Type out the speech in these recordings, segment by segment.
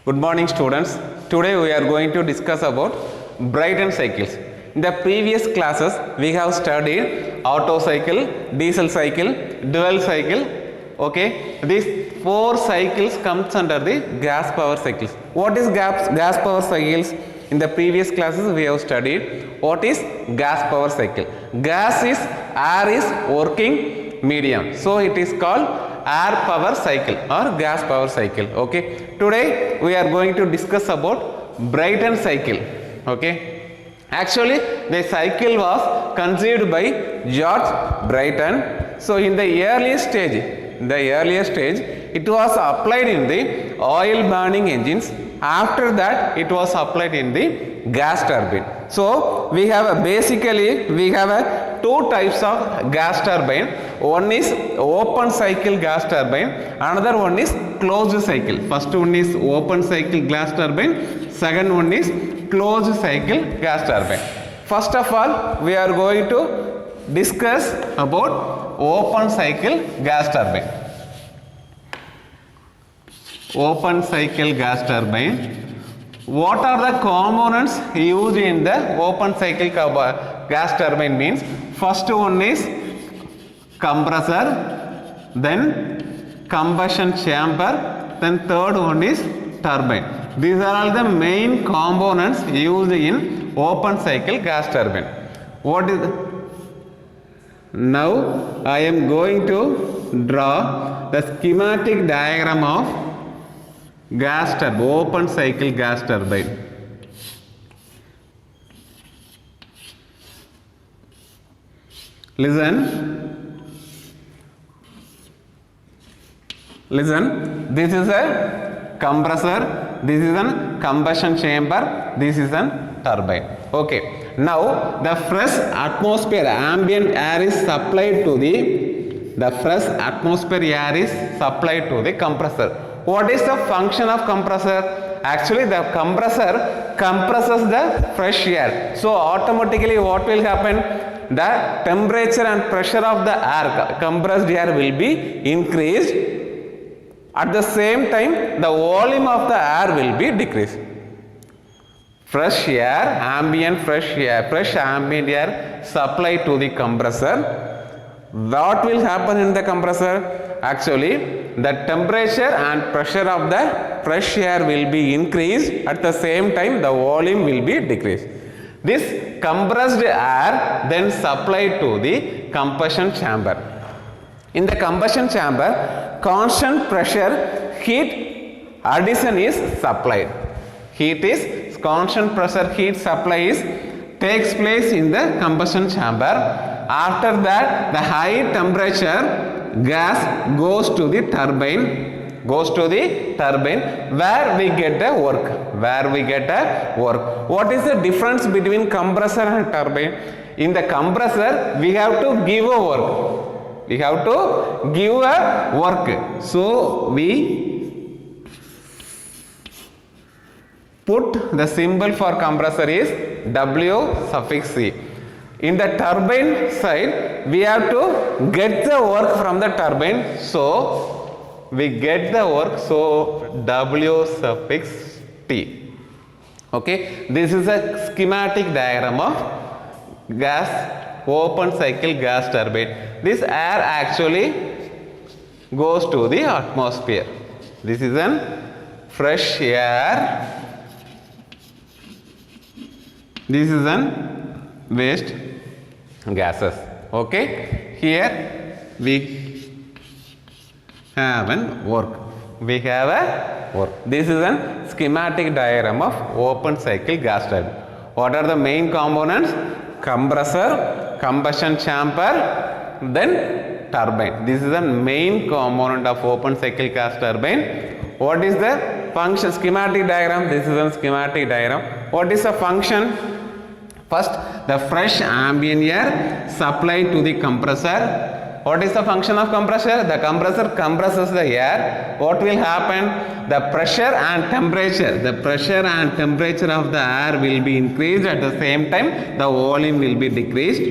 Good morning students. Today we are going to discuss about Brayton cycles. In the previous classes we have studied Otto cycle, diesel cycle, dual cycle. Okay, these four cycles comes under the gas power cycles. What is gas power cycles? In the previous classes we have studied what is gas power cycle. Gas is air is working medium, so it is called air power cycle or gas power cycle. Okay, today we are going to discuss about Brayton cycle. Okay, actually the cycle was conceived by George Brayton. So in the earliest stage it was applied in the oil burning engines. After that it was applied in the gas turbine. So we have two types of gas turbine. One is open cycle gas turbine, another one is closed cycle. First one is open cycle gas turbine, second one is closed cycle gas turbine. First of all we are going to discuss about open cycle gas turbine. Open cycle gas turbine. What are the components used in the open cycle gas turbine means? First one is compressor, then combustion chamber, then third one is turbine. These are all the main components used in open cycle gas turbine. Now I am going to draw the schematic diagram of gas turbine, open cycle gas turbine. Listen, this is a compressor, this is a combustion chamber, this is a turbine. Okay, now the fresh atmosphere, ambient air is supplied to the compressor. What is the function of compressor? Actually the compressor compresses the fresh air. So automatically what will happen? The temperature and pressure of the air, compressed air will be increased. At the same time the volume of the air will be decreased. Fresh ambient air supplied to the compressor. What will happen in the compressor? Actually the temperature and pressure of the fresh air will be increased. At the same time the volume will be decreased. This compressed air then supplied to the combustion chamber. In the combustion chamber, constant pressure heat addition is supplied. Constant pressure heat supply takes place in the combustion chamber. After that the high temperature gas goes to the turbine, where we get a work. What is the difference between compressor and turbine? In the compressor we have to give a work. So we put the symbol for compressor is W suffix C. In the turbine side we have to get the work from the turbine. So we get the work, so W suffix T. Okay, this is a schematic diagram of open cycle gas turbine. This air actually goes to the atmosphere. This is an fresh air. This is an waste gases. Okay, here we have a work. This is a schematic diagram of open cycle gas turbine. What are the main components? Compressor, combustion chamber, then turbine. This is the main component of open cycle gas turbine. What is the function? Schematic diagram. This is a schematic diagram. What is the function? First, the fresh ambient air supplied to the compressor. What is the function of compressor? The compressor compresses the air. What will happen? The pressure and temperature of the air will be increased. At the same time the volume will be decreased.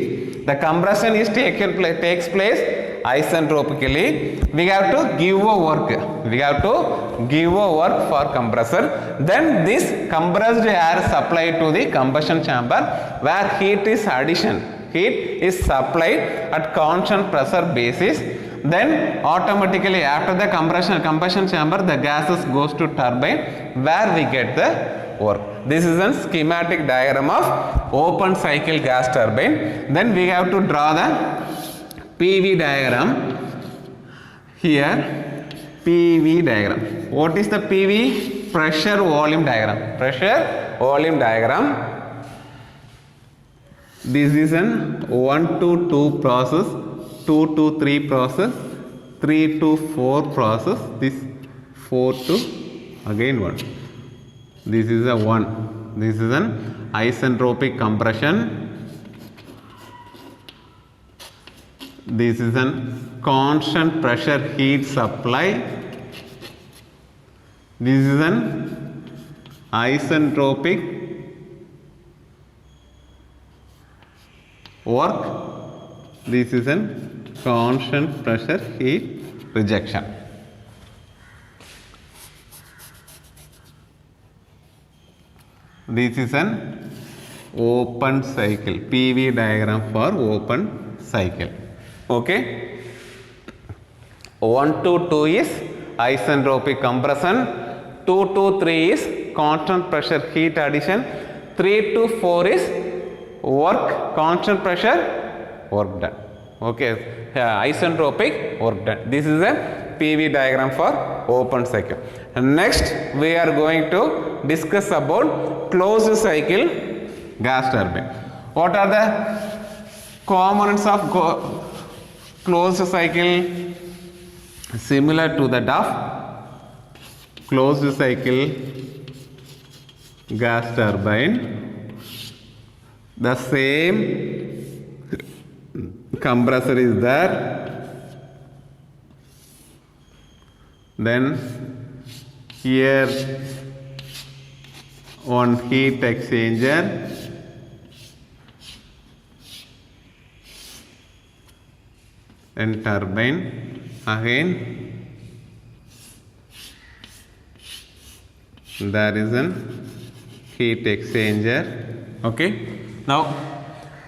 The compression takes place isentropically we have to give a work. We have to give a work for compressor. Then this compressed air supplied to the combustion chamber where heat is addition. Heat is supplied at constant pressure basis. Then automatically after the combustion chamber the gases goes to turbine where we get the work. This is a schematic diagram of open cycle gas turbine. Then we have to draw the PV diagram. Here PV diagram. What is the PV? Pressure volume diagram. Pressure volume diagram. This is an 1 to 2 process, 2 to 3 process, 3 to 4 process, this 4 to again 1. This is a 1. This is an isentropic compression. This is an constant pressure heat supply. This is an isentropic work. This is an constant pressure heat rejection. This is an open cycle, PV diagram for open cycle. Okay. 1 to 2 is isentropic compression, 2 to 3 is constant pressure heat addition, 3 to 4 is work, constant pressure, work done. Okay, isentropic work done. This is a PV diagram for open cycle. Next we are going to discuss about closed cycle gas turbine. What are the components of closed cycle? Similar to that of closed cycle gas turbine, the same compressor is there, then here one heat exchanger, then turbine, again there is an heat exchanger. Okay, now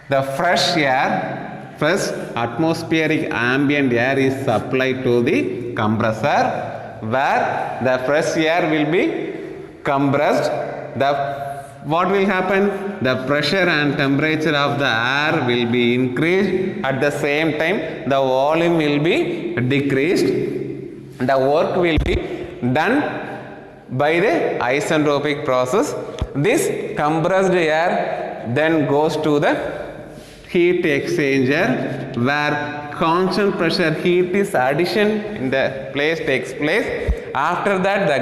the fresh air, fresh atmospheric ambient air is supplied to the compressor where the fresh air will be compressed. What will happen? The pressure and temperature of the air will be increased. At the same time the volume will be decreased. The work will be done by the isentropic process. This compressed air then goes to the heat exchanger where constant pressure heat is addition in the place takes place. After that the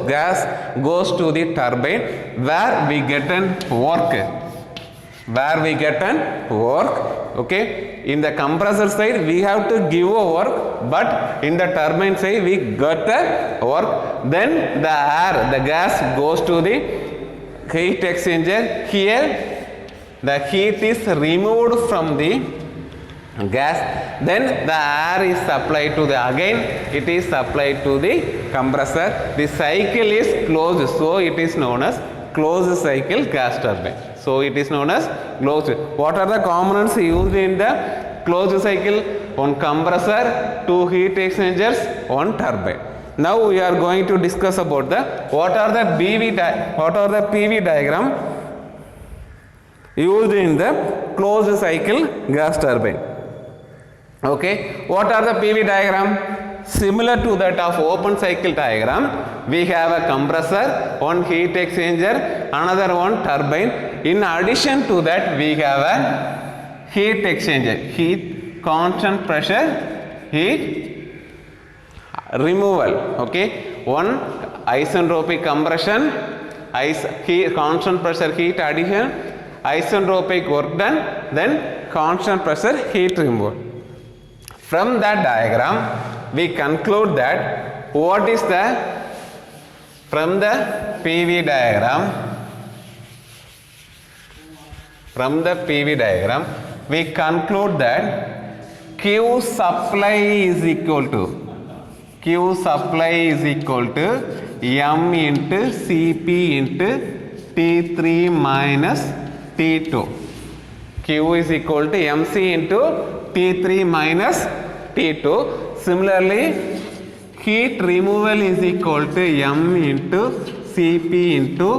gas goes to the turbine where we get an work. Okay, in the compressor side we have to give a work, but in the turbine side we got a work. Then the air, the gas goes to the heat exchanger. Here the heat is removed from the gas, then the air is supplied to the, again it is supplied to the compressor. The cycle is closed, so it is known as closed cycle gas turbine. So it is known as closed. What are the components used in the closed cycle? One compressor, 2 heat exchangers, 1 turbine. Now we are going to discuss about the what are the PV diagram used in the closed cycle gas turbine. Okay, what are the PV diagram? Similar to that of open cycle diagram, we have a compressor, 1 heat exchanger, another 1 turbine. In addition to that we have a heat exchanger, heat constant pressure heat removal. Okay, 1 isentropic compression, constant pressure heat addition, isentropic work done, then constant pressure heat removal. From that diagram we conclude that what is the, from the PV diagram we conclude that Q supply is equal to M into Cp into T3 minus T2. Q is equal to MC into T3 minus T2. Similarly, heat removal is equal to M into Cp into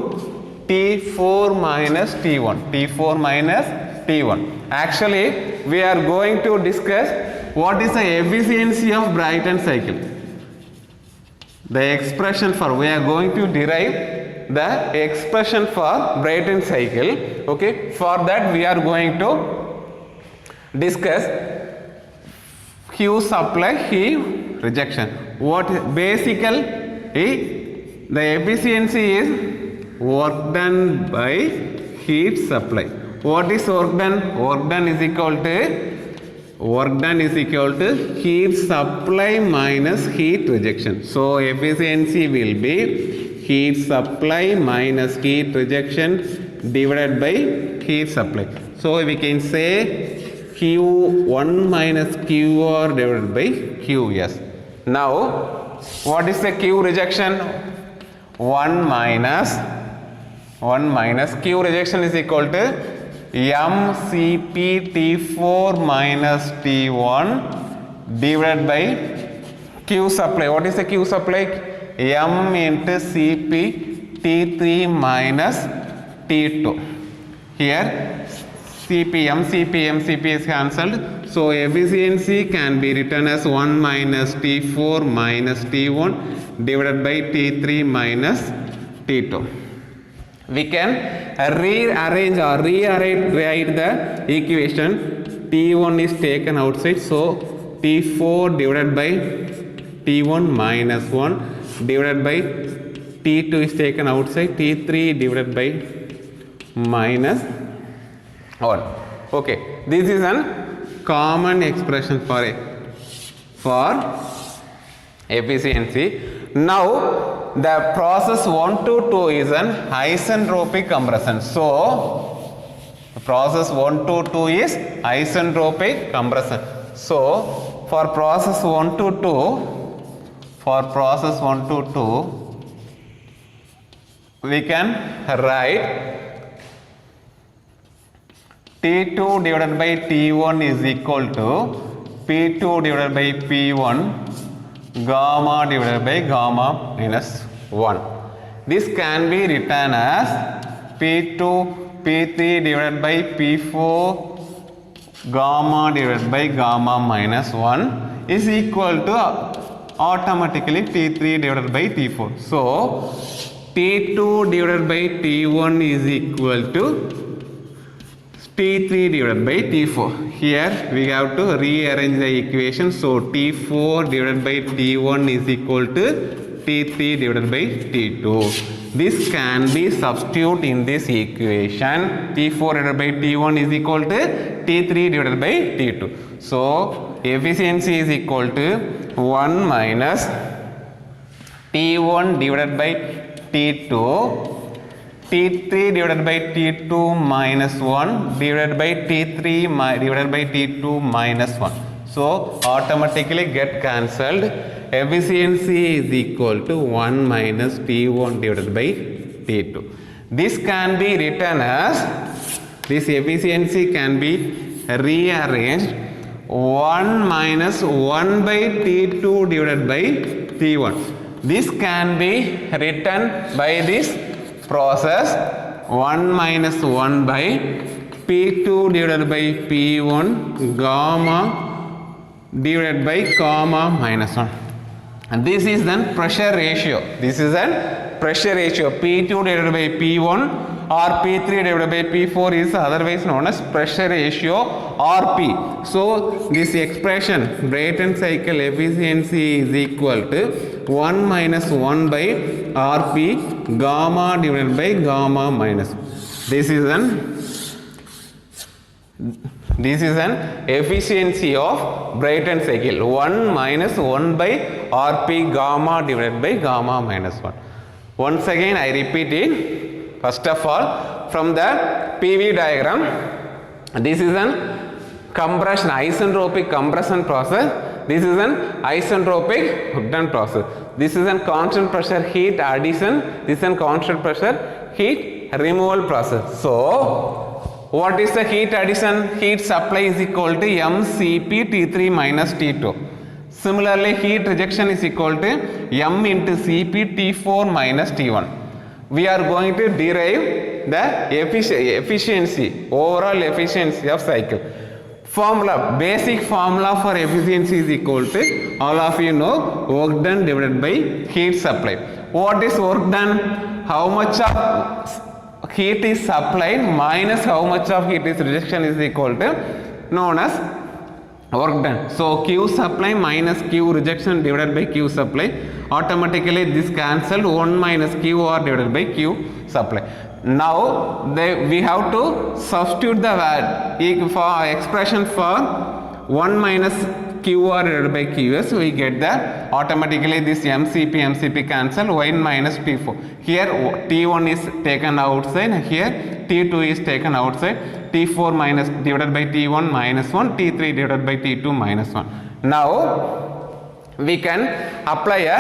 T4 minus T1. T4 minus T1. Actually, we are going to discuss what is the efficiency of Brayton cycle. The expression for, we are going to derive the expression for Brayton cycle. Okay, for that we are going to discuss Q supply, heat rejection. What basically the efficiency is work done by heat supply. What is work done? Work done is equal to heat supply minus heat rejection. So efficiency will be heat supply minus heat rejection divided by heat supply. So we can say Q1 minus QR divided by QS. Now, what is the Q rejection? 1 minus Q rejection is equal to MCP T4 minus T1 divided by Q supply. What is the Q supply? M into Cp T3 minus T2. Here MCP is cancelled. So efficiency can be written as 1 minus T4 minus T1 divided by T3 minus T2. We can rearrange or rewrite the equation. T1 is taken outside, so T4 divided by T1 minus 1 divided by T2 is taken outside, T3 divided by minus 1. Okay, this is a common expression for efficiency. Now, the process 1 to 2 is an isentropic compression. So, process 1 to 2 is isentropic compression. So, for process 1 to 2, we can write T2 divided by T1 is equal to P2 divided by P1 gamma divided by gamma minus 1. This can be written as P2 P3 divided by P4 gamma divided by gamma minus 1 is equal to automatically T3 divided by T4. So, T2 divided by T1 is equal to T3 divided by T4. Here we have to rearrange the equation. So T4 divided by T1 is equal to T3 divided by T2. This can be substituted in this equation. T4 divided by T1 is equal to T3 divided by T2. So efficiency is equal to 1 minus T1 divided by T2 T3 divided by T2 minus 1 divided by T3 divided by T2 minus 1. So, automatically get cancelled. Efficiency is equal to 1 minus T1 divided by T2. This can be written as, this efficiency can be rearranged 1 minus 1 by T2 divided by T1. This can be written by this process 1 minus 1 by P2 divided by P1 gamma divided by gamma minus 1. And this is then pressure ratio. This is a pressure ratio. P2 divided by P1 or P3 divided by P4 is otherwise known as pressure ratio RP. So this expression Brayton cycle efficiency is equal to 1 minus 1 by RP gamma divided by gamma minus. This is an efficiency of Brayton cycle 1 minus 1 by RP gamma divided by gamma minus 1. Once again I repeat it. First of all, from the PV diagram, this is an compression, isentropic compression process. This is an isentropic Hookean process. This is a constant pressure heat addition. This is a constant pressure heat removal process. So, what is the heat addition? Heat supply is equal to mCp T3 minus T2. Similarly, heat rejection is equal to m into Cp T4 minus T1. We are going to derive the efficiency, overall efficiency of cycle. Formula, basic formula for efficiency is equal to, all of you know, work done divided by heat supply. What is work done? How much of heat is supplied minus how much of heat is rejection is equal to known as work done. So Q supply minus Q rejection divided by Q supply. Automatically this cancelled, 1 minus QR divided by Q supply. Now we have to substitute the for expression for 1 minus QR divided by QS. We get the automatically this MCP cancel, 1 minus T4. Here T1 is taken outside, here T2 is taken outside, T4 minus divided by T1 minus 1, T3 divided by T2 minus 1. Now we can apply a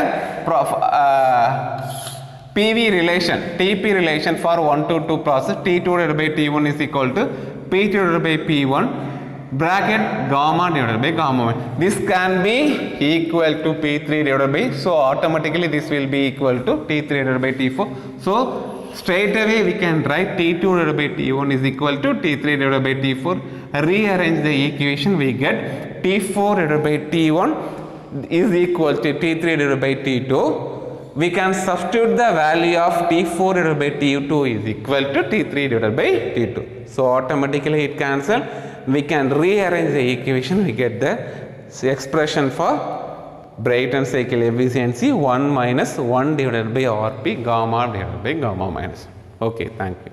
PV relation, TP relation for 1 to 2 process. T2 divided by T1 is equal to P2 divided by P1 bracket gamma divided by gamma 1. This can be equal to P3 divided by, so automatically this will be equal to T3 divided by T4. So straight away we can write T2 divided by T1 is equal to T3 divided by T4. Rearrange the equation, we get T4 divided by T1 is equal to T3 divided by T2. We can substitute the value of T4 divided by T2 is equal to T3 divided by T2. So automatically it cancels. We can rearrange the equation. We get the expression for Brayton cycle efficiency 1 minus 1 divided by Rp gamma divided by gamma minus. Okay, thank you.